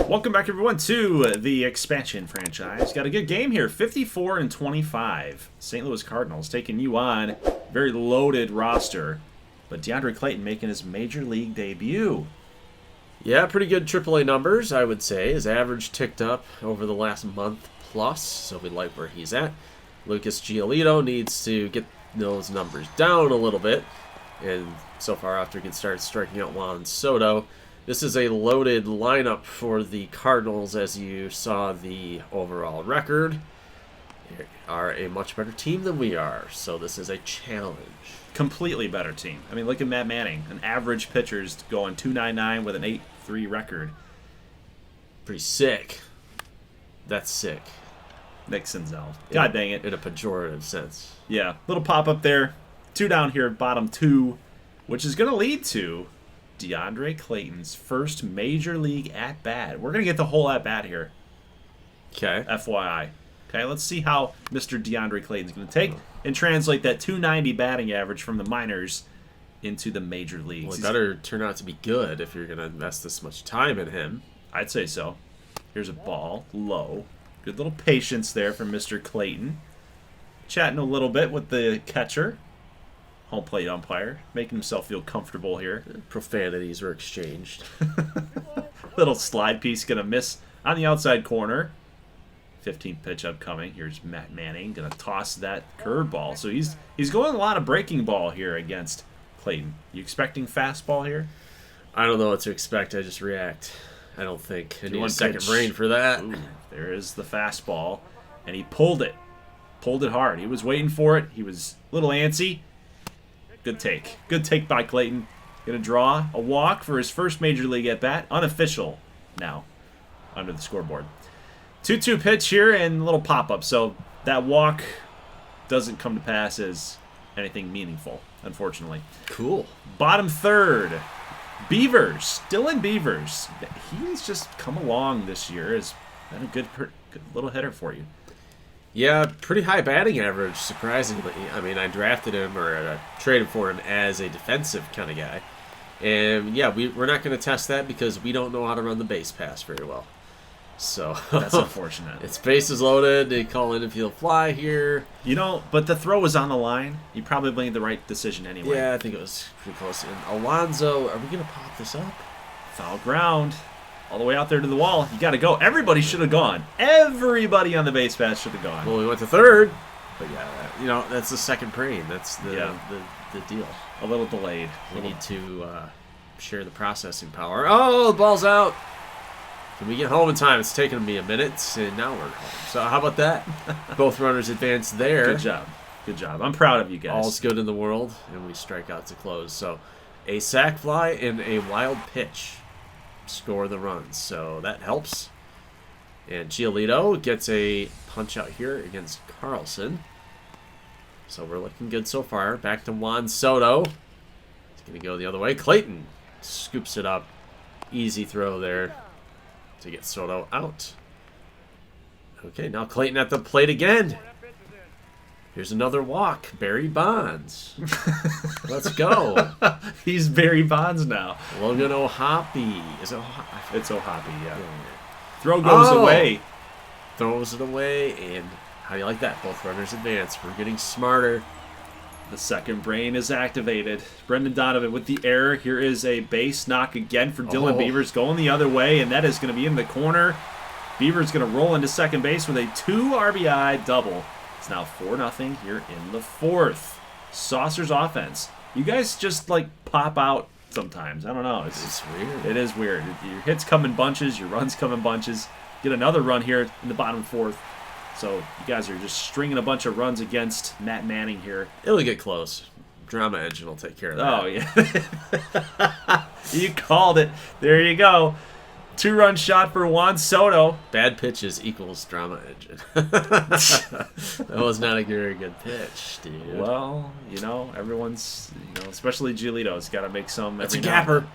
Welcome back, everyone, to the expansion franchise. Got a good game here, 54-25. St. Louis Cardinals taking you on. Very loaded roster, but DeAndre Clayton making his major league debut. Yeah, pretty good AAA numbers, I would say. His average ticked up over the last month plus, so we like where he's at. Lucas Giolito needs to get those numbers down a little bit, and so far after he can start striking out Juan Soto. This is a loaded lineup for the Cardinals, as you saw the overall record. They are a much better team than we are, so this is a challenge. Completely better team. I mean, look at Matt Manning. An average pitcher's going .299 with an 8.3 record. Pretty sick. That's sick. Nick Senzel. God dang it. In a pejorative sense. Yeah, little pop-up there. 2 down here, bottom 2, which is going to lead to DeAndre Clayton's first major league at-bat. We're going to get the whole at-bat here. Okay. FYI. Okay, let's see how Mr. DeAndre Clayton's going to take and translate that .290 batting average from the minors into the major leagues. Well, it better turn out to be good if you're going to invest this much time in him. I'd say so. Here's a ball, low. Good little patience there from Mr. Clayton. Chatting a little bit with the catcher. Home plate umpire, making himself feel comfortable here. Profanities were exchanged. Little slide piece going to miss on the outside corner. 15th pitch upcoming. Here's Matt Manning going to toss that curveball. So he's going a lot of breaking ball here against Clayton. You expecting fastball here? I don't know what to expect. I just react. I don't think. I need a second pitch. brain for that. Ooh, there is the fastball, and he pulled it. Pulled it hard. He was waiting for it. He was a little antsy. Good take. Good take by Clayton. Going to draw a walk for his first major league at-bat. Unofficial now under the scoreboard. 2-2 pitch here and a little pop-up. So that walk doesn't come to pass as anything meaningful, unfortunately. Cool. Bottom third. Beavers. Dylan Beavers. He's just come along this year. Has been a good little hitter for you. Yeah, pretty high batting average, surprisingly. I mean, I drafted him or traded for him as a defensive kind of guy. And, yeah, we're not going to test that because we don't know how to run the base pass very well. So that's unfortunate. It's bases loaded. They call in a field fly here. You know, but the throw was on the line. You probably made the right decision anyway. Yeah, I think it was pretty close. And Alonso, are we going to pop this up? Foul ground. All the way out there to the wall. You got to go. Everybody should have gone. Everybody on the base pass should have gone. Well, we went to third. But, yeah, you know, that's the second brain. That's the deal. A little delayed. We need to share the processing power. Oh, the ball's out. Can we get home in time? It's taken me a minute, and now we're home. So how about that? Both runners advance there. Good job. Good job. I'm proud of you guys. All's good in the world, and we strike out to close. So a sac fly and a wild pitch score the runs, so that helps. And Giolito gets a punch out here against Carlson. So we're looking good so far. Back to Juan Soto. It's going to go the other way. Clayton scoops it up. Easy throw there to get Soto out. Okay, now Clayton at the plate again. Here's another walk. Barry Bonds. Let's go. He's Barry Bonds now. Logan O'Hoppe. Is it O'Hoppe? It's O'Hoppe, yeah. Throw goes away. Throws it away, and how do you like that? Both runners advance. We're getting smarter. The second brain is activated. Brendan Donovan with the error. Here is a base knock again for Dylan Beavers going the other way, and that is going to be in the corner. Beavers going to roll into second base with a 2 RBI double. It's now 4-0 here in the fourth. Saucer's offense. You guys just like pop out sometimes. I don't know. It's weird. It is weird. Your hits come in bunches. Your runs come in bunches. Get another run here in the bottom fourth. So you guys are just stringing a bunch of runs against Matt Manning here. It'll get close. Drama Engine will take care of that. Oh, yeah. You called it. There you go. 2-run shot for Juan Soto. Bad pitches equals Drama Engine. That was not a very good pitch, dude. Well, you know, everyone's, especially Giolito's got to make some. It's a gapper.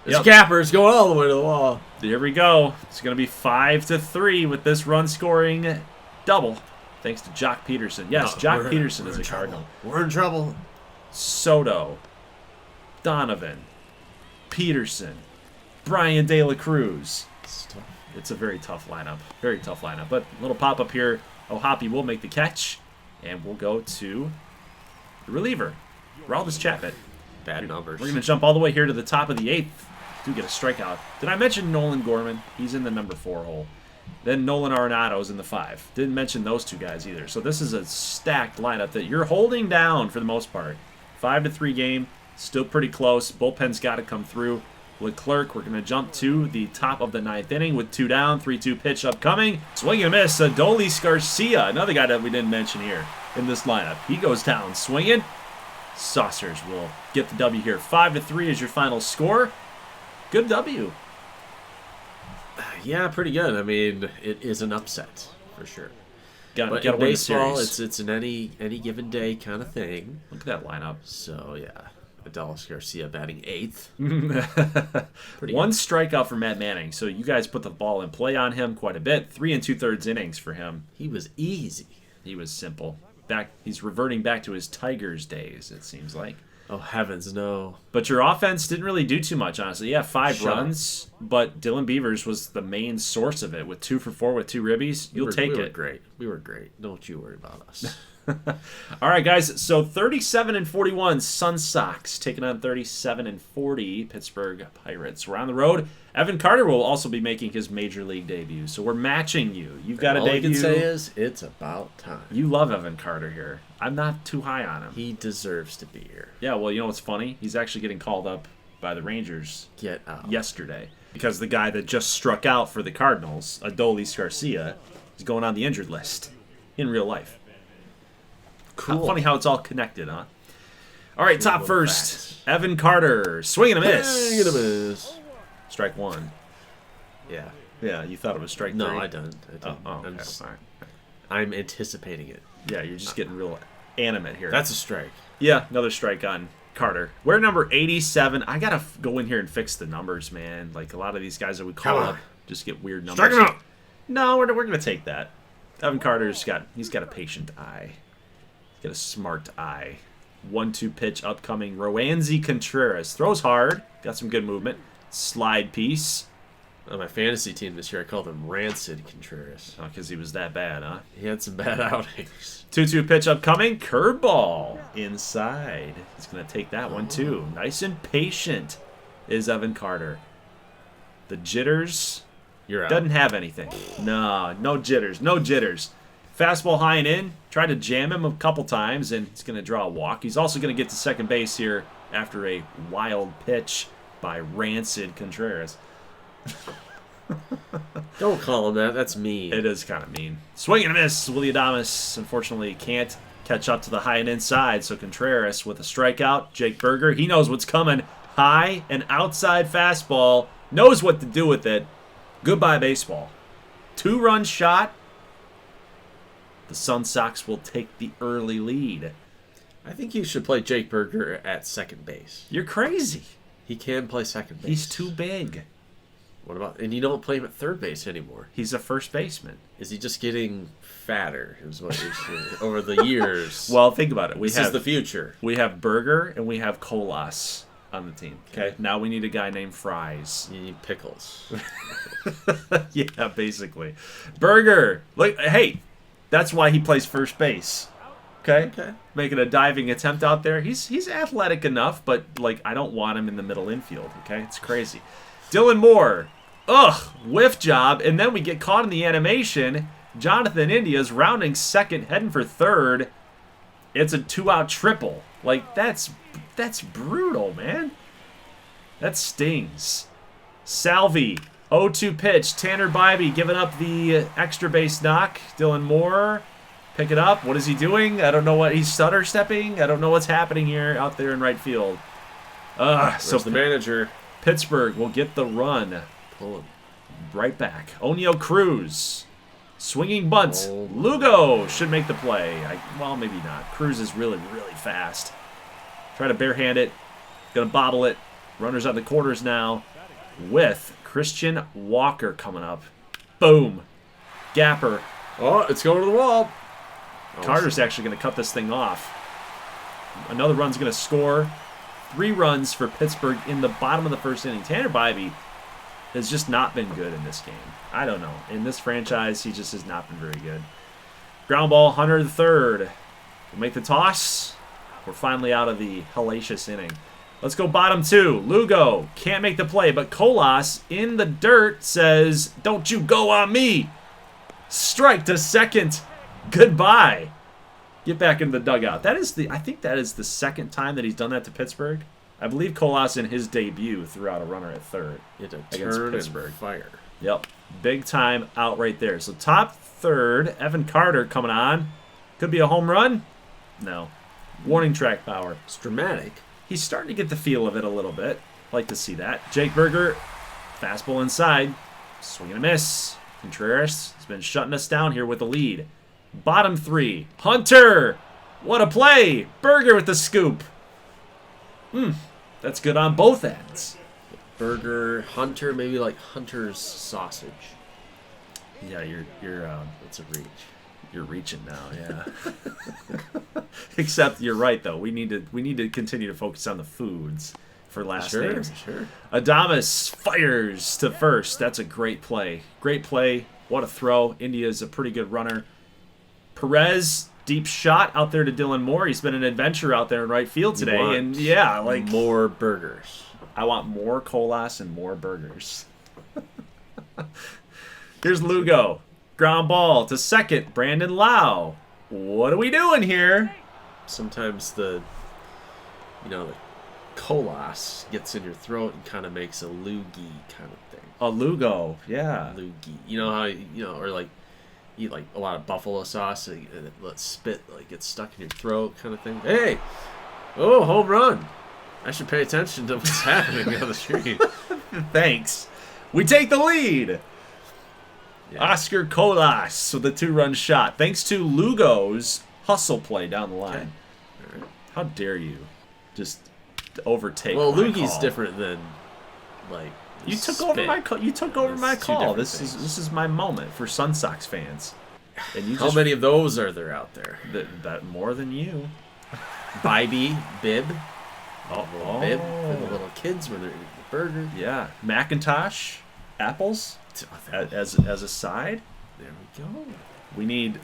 It's a gapper. It's going all the way to the wall. Here we go. It's going to be 5-3 with this run scoring double, thanks to Jock Peterson. Yes, Jock Peterson is a Cardinal. We're in trouble. Soto, Donovan, Peterson, Brian De La Cruz. It's a very tough lineup. Very tough lineup. But a little pop-up here. O'Hoppe will make the catch. And we'll go to the reliever, Aroldis Chapman. Bad numbers. We're going to jump all the way here to the top of the 8th. Do get a strikeout. Did I mention Nolan Gorman? He's in the number 4 hole. Then Nolan Arenado's in the 5. Didn't mention those two guys either. So this is a stacked lineup that you're holding down for the most part. 5-3 game. Still pretty close. Bullpen's got to come through. Leclerc, we're going to jump to the top of the 9th inning with 2 down. 3-2 pitch upcoming. Swing and miss. Adolis Garcia, another guy that we didn't mention here in this lineup. He goes down swinging. Saucers will get the W here. 5-3 is your final score. Good W. Yeah, pretty good. I mean, it is an upset for sure. But in win baseball, the series. it's an any given day kind of thing. Look at that lineup. So yeah, Adolis Garcia batting 8th. One strikeout for Matt Manning. So you guys put the ball in play on him quite a bit. 3 2/3 innings for him. He was easy. He was simple. He's reverting back to his Tigers days, it seems like. Oh, heavens, no. But your offense didn't really do too much, honestly. Yeah, 5 Shut runs, but Dylan Beavers was the main source of it with 2 for 4 with 2 ribbies. You'll take it. We were great. We were great. Don't you worry about us. All right, guys. So 37-41 Sun Sox taking on 37-40 Pittsburgh Pirates. We're on the road. Evan Carter will also be making his major league debut. So we're matching you. You've got a All debut. I can say is it's about time. You love Evan Carter here. I'm not too high on him. He deserves to be here. Yeah, well, you know what's funny? He's actually getting called up by the Rangers Get out. yesterday because the guy that just struck out for the Cardinals, Adolis Garcia, is going on the injured list in real life. Cool. Funny how it's all connected, huh? All right, top little first. facts. Evan Carter, swing and a miss. Swing and a miss. Strike 1. Yeah. Yeah, you thought it was strike 3? No, I don't. Oh, okay. I'm, just- All right. I'm anticipating it. Yeah, you're just getting real animate here. That's a strike. Yeah, another strike on Carter. We're number 87. I got to go in here and fix the numbers, man. Like, a lot of these guys that we call Come up on. just get weird numbers. Strike him out. No, we're going to take that. Evan Carter's got a patient eye. He's got a smart eye. 1-2 pitch upcoming. Roansy Contreras throws hard. Got some good movement. Slide piece. On my fantasy team this year, I called him Rancid Contreras. Oh, because he was that bad, huh? He had some bad outings. 2-2 pitch upcoming. Curveball inside. He's going to take that one, too. Nice and patient is Evan Carter. The jitters You're out. doesn't have anything. No jitters. No jitters. Fastball high and in. Tried to jam him a couple times, and he's going to draw a walk. He's also going to get to second base here after a wild pitch by Rancid Contreras. Don't call him that. That's mean. It is kind of mean. Swing and a miss. Willie Adames, unfortunately, can't catch up to the high and inside. So Contreras with a strikeout. Jake Berger, he knows what's coming. High and outside fastball. Knows what to do with it. Goodbye, baseball. 2-run shot. The Sun Sox will take the early lead. I think you should play Jake Berger at second base. You're crazy. He can play second base. He's too big. What about? And you don't play him at third base anymore. He's a first baseman. Is he just getting fatter? Is what you're saying over the years? Well, think about it. This is the future. We have Berger and we have Colas on the team. Okay. Now we need a guy named Fries. You need pickles. Yeah, basically. Berger. Look, hey, that's why he plays first base. Okay? Okay. Making a diving attempt out there. He's athletic enough, but like I don't want him in the middle infield, okay? It's crazy. Dylan Moore. Ugh, whiff job, and then we get caught in the animation. Jonathan India's rounding second, heading for third. It's a 2-out triple. Like that's brutal, man. That stings. Salvi, 0-2 pitch. Tanner Bybee giving up the extra base knock. Dylan Moore, pick it up. What is he doing? I don't know what he's stutter stepping. I don't know what's happening here out there in right field. So the manager. Pittsburgh will get the run. Pull him. Right back. O'Neal Cruz. Swinging bunt. Oh. Lugo should make the play. Well, maybe not. Cruz is really, really fast. Try to barehand it. Gonna bobble it. Runners on the quarters now with Christian Walker coming up. Boom. Gapper. Oh, it's going to the wall. Carter's actually going to cut this thing off. Another run's going to score. 3 runs for Pittsburgh in the bottom of the first inning. Tanner Bybee, has just not been good in this game. I don't know. In this franchise, he just has not been very good. Ground ball, Hunter the third. We'll make the toss. We're finally out of the hellacious inning. Let's go bottom 2. Lugo can't make the play, but Colas in the dirt says, "Don't you go on me." Strike to second. Goodbye. Get back into the dugout. I think that is the second time that he's done that to Pittsburgh. I believe Colas in his debut threw out a runner at third against Pittsburgh. And fire. Yep. Big time out right there. So top third, Evan Carter coming on. Could be a home run. No. Warning track power. It's dramatic. He's starting to get the feel of it a little bit. Like to see that. Jake Berger, fastball inside. Swing and a miss. Contreras has been shutting us down here with the lead. Bottom 3. Hunter! What a play! Berger with the scoop. That's good on both ends. Burger, Hunter, maybe like Hunter's sausage. Yeah, That's a reach. You're reaching now, yeah. Except you're right though. We need to continue to focus on the foods for last names. Sure. Adames fires to first. That's a great play. Great play. What a throw. India's a pretty good runner. Perez, deep shot out there to Dylan Moore. He's been an adventure out there in right field today. And yeah, like more burgers. I want more Colas and more burgers. Here's Lugo. Ground ball to second. Brandon Lau. What are we doing here? Sometimes the Colas gets in your throat and kind of makes a loogie kind of thing. A Lugo, yeah. Loogie. You know how, or like, eat like a lot of buffalo sauce and let spit like gets stuck in your throat kind of thing. Hey! Oh, home run! I should pay attention to what's happening on the screen. Thanks. We take the lead. Yeah. Oscar Colas with a 2-run shot. Thanks to Lugo's hustle play down the line. Okay. All right. How dare you just overtake Well, my Loogie's call. Different than, like, you took over my call. You took over my call. This is my moment for Sun Sox fans. And you How many of those are there out there? That more than you. Bib. Oh. Bib for the little kids when they're eating the burger. Yeah. Macintosh. Apples. As a side. There we go. We need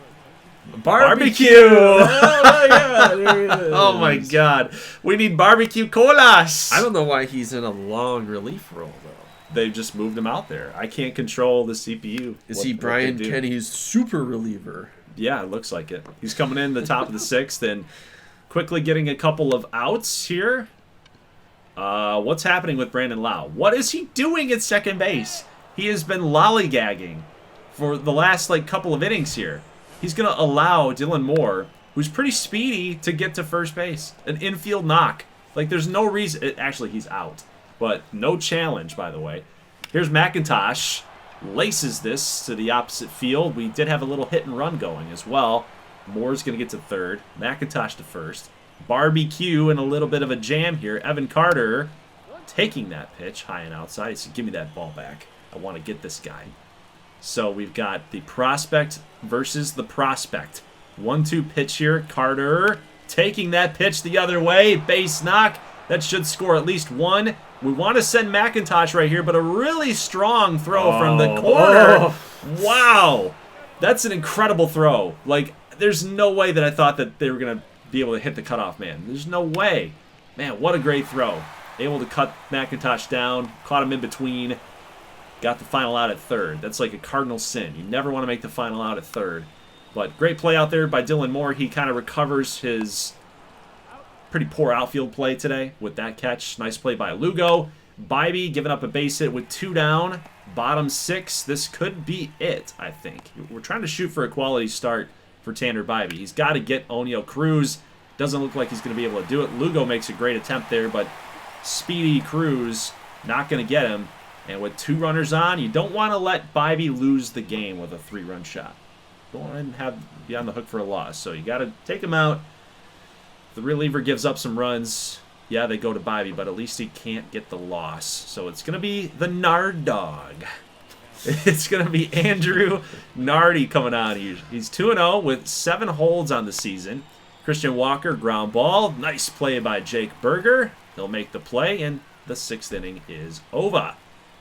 barbecue. Oh my god. There it is. Oh my god. We need barbecue Colas. I don't know why he's in a long relief role though. They've just moved him out there. I can't control the CPU. Is he Brian Kenny's super reliever? Yeah, it looks like it. He's coming in the top of the 6th and quickly getting a couple of outs here. What's happening with Brandon Lau? What is he doing at second base? He has been lollygagging for the last couple of innings here. He's going to allow Dylan Moore, who's pretty speedy, to get to first base. An infield knock. There's no reason. Actually, he's out. But no challenge, by the way. Here's McIntosh. Laces this to the opposite field. We did have a little hit and run going as well. Moore's going to get to third. McIntosh to first. Barbecue and a little bit of a jam here. Evan Carter taking that pitch high and outside. He said, "Give me that ball back. I want to get this guy." So we've got the prospect versus the prospect. 1-2 pitch here. Carter taking that pitch the other way. Base knock. That should score at least one. We want to send McIntosh right here, but a really strong throw from the corner. Wow. That's an incredible throw. There's no way that I thought that they were going to be able to hit the cutoff man. There's no way. Man, what a great throw. Able to cut McIntosh down. Caught him in between. Got the final out at third. That's like a cardinal sin. You never want to make the final out at third. But great play out there by Dylan Moore. He kind of recovers his pretty poor outfield play today with that catch. Nice play by Lugo. Bybee giving up a base hit with 2 down. Bottom 6. This could be it, I think. We're trying to shoot for a quality start for Tanner Bybee. He's got to get O'Neal Cruz. Doesn't look like he's going to be able to do it. Lugo makes a great attempt there, but speedy Cruz not going to get him. And with 2 runners on, you don't want to let Bybee lose the game with a 3-run shot. Don't want to be on the hook for a loss. So you got to take him out. The reliever gives up some runs. Yeah, they go to Bybee, but at least he can't get the loss. So it's going to be the Nard Dog. It's going to be Andrew Nardi coming on. He's 2-0 with 7 holds on the season. Christian Walker, ground ball. Nice play by Jake Berger. He'll make the play, and the 6th inning is over.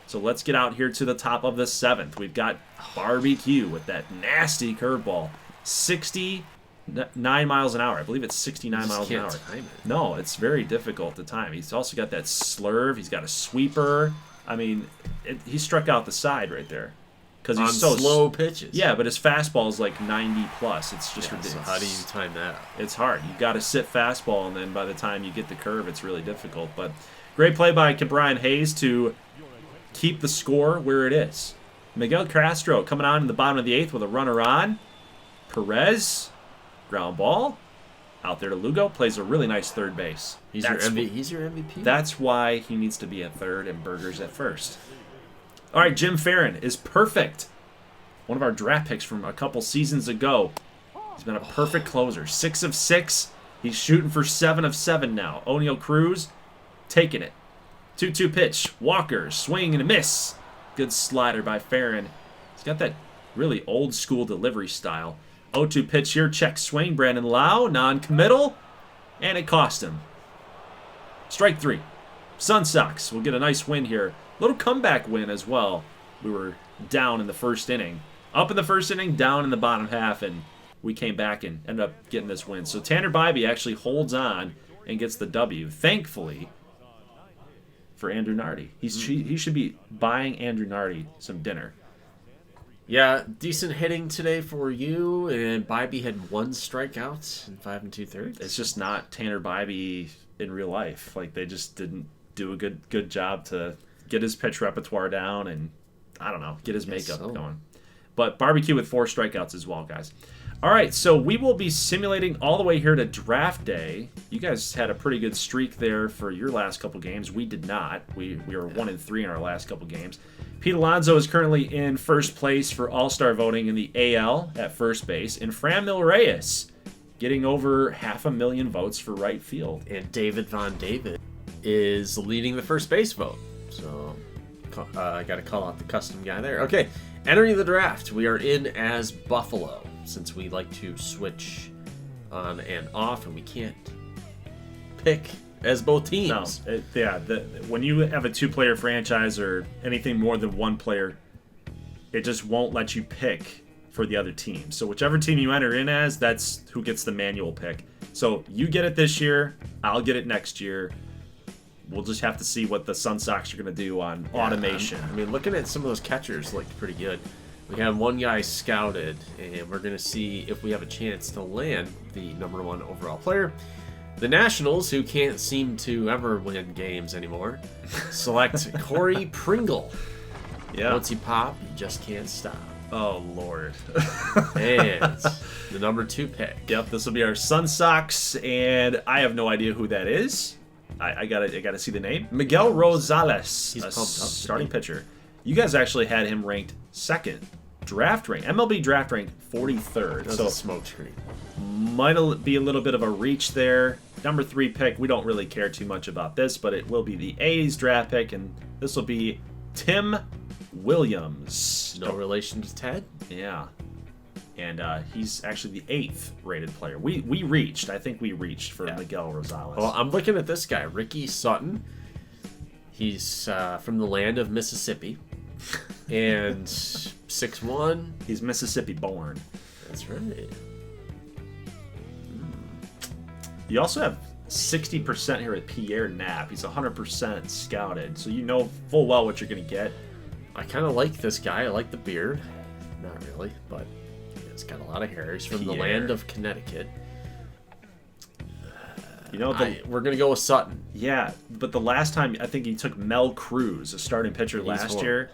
So let's get out here to the top of the 7th. We've got Barbecue with that nasty curveball. 69 miles an hour. I believe it's 69 miles an hour. Time it. No, it's very difficult to time. He's also got that slurve. He's got a sweeper. I mean, he struck out the side right there. Because he's on so slow pitches. Yeah, but his fastball is like 90 plus. It's just ridiculous. So how do you time that out? It's hard. You got to sit fastball, and then by the time you get the curve, it's really difficult. But great play by Brian Hayes to keep the score where it is. Miguel Castro coming on in the bottom of the 8th with a runner on. Perez, ground ball. Out there to Lugo, plays a really nice third base. He's your MVP? That's why he needs to be at third and Burgers at first. All right, Jim Farron is perfect. One of our draft picks from a couple seasons ago. He's been a perfect closer. 6 of 6. He's shooting for 7 of 7 now. O'Neal Cruz taking it. 2-2 pitch. Walker, swing and a miss. Good slider by Farron. He's got that really old school delivery style. 0-2 pitch here. Check swing. Brandon Lau, non-committal. And it cost him. Strike 3. Sun Sox will get a nice win here. Little comeback win as well. We were down in the first inning. Up in the first inning, down in the bottom half, and we came back and ended up getting this win. So Tanner Bybee actually holds on and gets the W. Thankfully for Andrew Nardi. He should be buying Andrew Nardi some dinner. Yeah, decent hitting today for you, and Bybee had 1 strikeout in 5 2/3. It's just not Tanner Bybee in real life. Like, they just didn't do a good job to get his pitch repertoire down and, I don't know, get his makeup going. But Barbecue with 4 strikeouts as well, guys. All right, so we will be simulating all the way here to draft day. You guys had a pretty good streak there for your last couple games. We did not. We were 1-3 in our last couple games. Pete Alonso is currently in first place for All-Star voting in the AL at first base. And Franmil Reyes getting over 500,000 votes for right field. And David Von David is leading the first base vote. So I got to call out the custom guy there. Okay, entering the draft. We are in as Buffalo, since we like to switch on and off, and we can't pick as both teams. No, when you have a 2-player franchise or anything more than 1 player, it just won't let you pick for the other team. So whichever team you enter in as, that's who gets the manual pick. So you get it this year, I'll get it next year. We'll just have to see what the Sun Sox are going to do on automation. I mean, looking at some of those catchers looked pretty good. We have one guy scouted, and we're going to see if we have a chance to land the #1 overall player. The Nationals, who can't seem to ever win games anymore, select Corey Pringle. Yeah. Once you pop, you just can't stop. Oh, Lord. And the #2 pick. Yep, this will be our Sun Sox, and I have no idea who that is. I gotta see the name. Miguel Rosales, He's pumped up. starting pitcher. You guys actually had him ranked 2nd. Draft rank, MLB draft rank 43rd. That's so a smoke screen. Might be a little bit of a reach there. #3 pick, we don't really care too much about this, but it will be the A's draft pick, and this will be Tim Williams. No relation to Ted? Yeah. And he's actually the 8th rated player. We reached. I think we reached for Miguel Rosales. Well, I'm looking at this guy, Ricky Sutton. He's from the land of Mississippi. And 6'1". He's Mississippi born. That's right. You also have 60% here with Pierre Knapp. He's 100% scouted, so you know full well what you're going to get. I kind of like this guy. I like the beard. Not really, but he's got a lot of hair. He's from the land of Connecticut. You know, we're going to go with Sutton. Yeah, but the last time, I think he took Mel Cruz, a starting pitcher last year,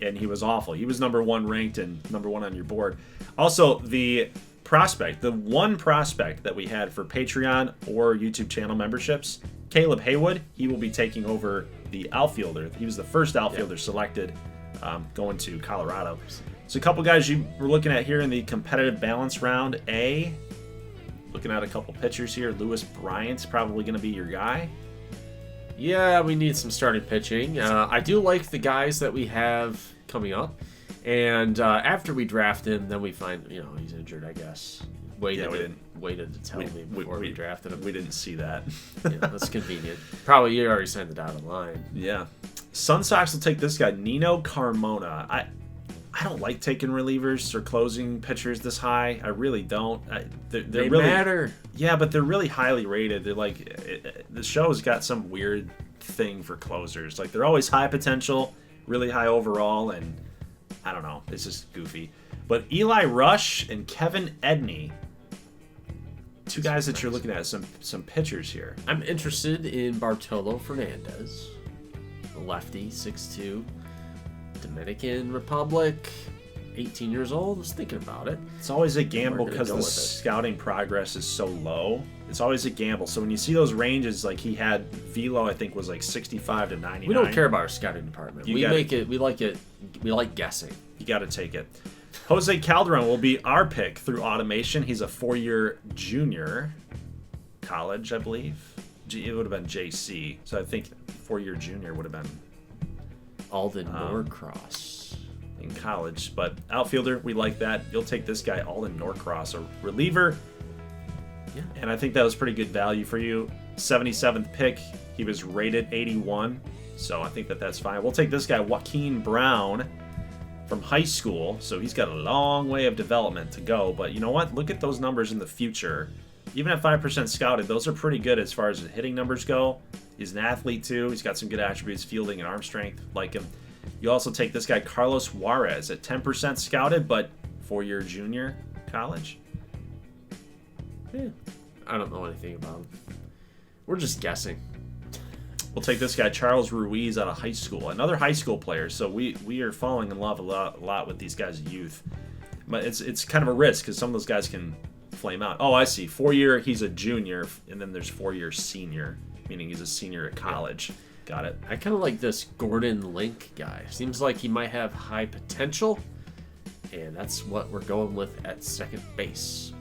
and he was awful. He was #1 ranked and #1 on your board. Also, the prospect, the one prospect that we had for Patreon or YouTube channel memberships, Caleb Haywood, he will be taking over the outfielder. He was the first outfielder selected going to Colorado. So a couple guys you were looking at here in the competitive balance round A. Looking at a couple pitchers here. Lewis Bryant's probably going to be your guy. Yeah, we need some starting pitching. I do like the guys that we have coming up. And after we draft him, then we find, he's injured, I guess. Waited to tell me before we drafted him. We didn't see that. Yeah, that's convenient. Probably you already signed the dotted line. Yeah. Sun Sox will take this guy, Nino Carmona. I don't like taking relievers or closing pitchers this high. I really don't. They really matter. Yeah, but they're really highly rated. They're like the show's got some weird thing for closers. Like they're always high potential, really high overall, and I don't know. It's just goofy. But Eli Rush and Kevin Edney, two guys that you're looking at, some pitchers here. I'm interested in Bartolo Fernandez, a lefty, 6'2", Dominican Republic, 18 years old. I was thinking about it. It's always a gamble because go the with it. scouting progress is so low. It's always a gamble. So when you see those ranges, like he had velo, I think was like 65 to 99. We don't care about our scouting department. We like guessing. You got to take it. Jose Calderon will be our pick through automation. He's a 4-year junior college, I believe. It would have been JC. So I think 4-year junior would have been Alden Norcross in college. But outfielder, we like that. You'll take this guy, Alden Norcross, a reliever. Yeah. And I think that was pretty good value for you. 77th pick. He was rated 81. So I think that's fine. We'll take this guy, Joaquin Brown, from high school. So he's got a long way of development to go. But you know what? Look at those numbers in the future. Even at 5% scouted, those are pretty good as far as hitting numbers go. He's an athlete too. He's got some good attributes, fielding and arm strength. Like him. You also take this guy, Carlos Juarez, at 10% scouted, but 4-year junior college. Yeah. I don't know anything about him. We're just guessing. We'll take this guy, Charles Ruiz, out of high school. Another high school player. So we are falling in love a lot with these guys' youth. But it's kind of a risk because some of those guys can flame out. Oh, I see. 4-year, he's a junior, and then there's 4-year senior, meaning he's a senior at college. Got it. I kind of like this Gordon Link guy. Seems like he might have high potential, and that's what we're going with at second base.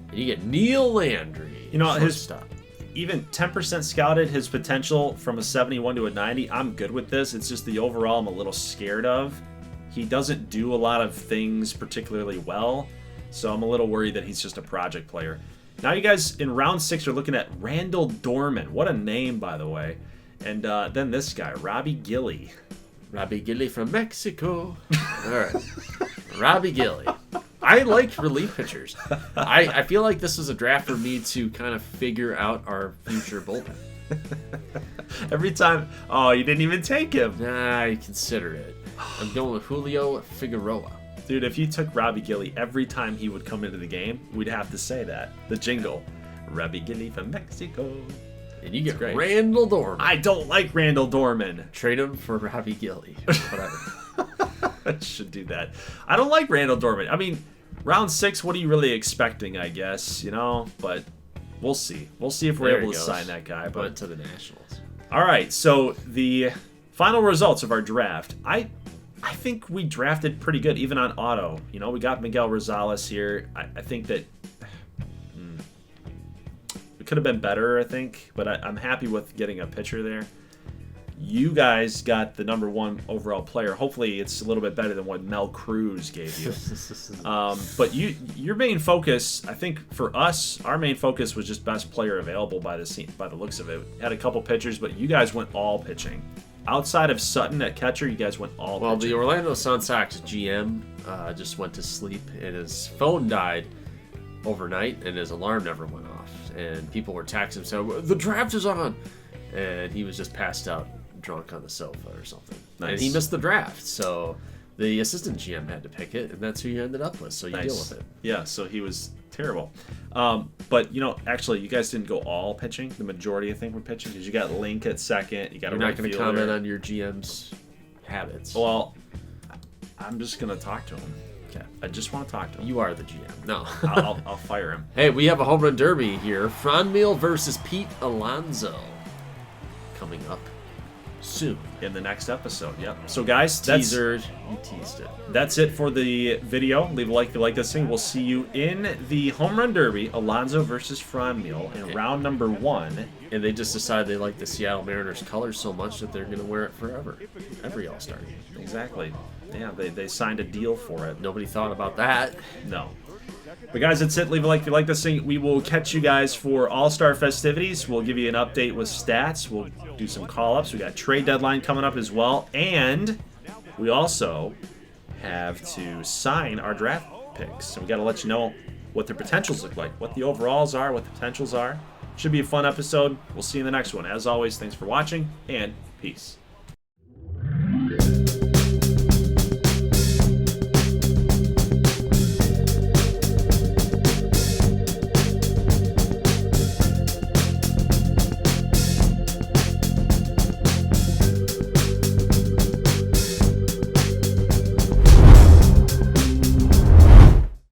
And you get Neil Landry. You know, shortstop. Even 10% scouted, his potential from a 71 to a 90, I'm good with this. It's just the overall I'm a little scared of. He doesn't do a lot of things particularly well, so I'm a little worried that he's just a project player. Now you guys in round 6 are looking at Randall Dorman. What a name, by the way. And then this guy, Robbie Gilly. Robbie Gilly from Mexico. All right. Robbie Gilly. I like relief pitchers. I feel like this is a draft for me to kind of figure out our future bullpen. Every time, oh, you didn't even take him. Nah, I consider it. I'm going with Julio Figueroa. Dude, if you took Robbie Gilly, every time he would come into the game, we'd have to say that. The jingle. Robbie Gilly from Mexico. And you get Randall Dorman. I don't like Randall Dorman. Trade him for Robbie Gilly. Whatever. I should do that. I don't like Randall Dorman. I mean, round 6, what are you really expecting, I guess, you know? But we'll see. We'll see if we're able to sign that guy. But went to the Nationals. All right, so the final results of our draft. I think we drafted pretty good, even on auto. You know, we got Miguel Rosales here. I think that it could have been better, I think. But I'm happy with getting a pitcher there. You guys got the number 1 overall player. Hopefully, it's a little bit better than what Mel Cruz gave you. But your main focus, I think, for us, our main focus was just best player available by the looks of it. Had a couple pitchers, but you guys went all pitching. Outside of Sutton at catcher, you guys went all pitching. The Orlando Sun Sox GM just went to sleep, and his phone died overnight, and his alarm never went off. And people were texting him saying, "The draft is on," and he was just passed out, drunk on the sofa or something. Nice. And he missed the draft, so the assistant GM had to pick it, and that's who you ended up with, so you deal with it. Yeah, so he was terrible. But, you know, actually, you guys didn't go all pitching. The majority, I think, were pitching, because you got Link at second, you got You're not going to comment on your GM's habits. Well, I'm just going to talk to him. Okay. I just want to talk to him. You are the GM. No. I'll fire him. Hey, we have a home run derby here. Franmil versus Pete Alonso coming up soon in the next episode. Yep. So guys, you teased it. That's it for the video. Leave a like if you like this thing. We'll see you in the home run derby, Alonso versus Franmil, in round number 1. And they just decided they like the Seattle Mariners colors so much that they're going to wear it forever. Every All-Star game. Exactly. Yeah, they signed a deal for it. Nobody thought about that. No. But guys, that's it. Leave a like if you like this thing. We will catch you guys for All-Star festivities. We'll give you an update with stats. We'll do some call-ups. We got trade deadline coming up as well. And we also have to sign our draft picks. So we got to let you know what their potentials look like, what the overalls are, what the potentials are. Should be a fun episode. We'll see you in the next one. As always, thanks for watching, and peace.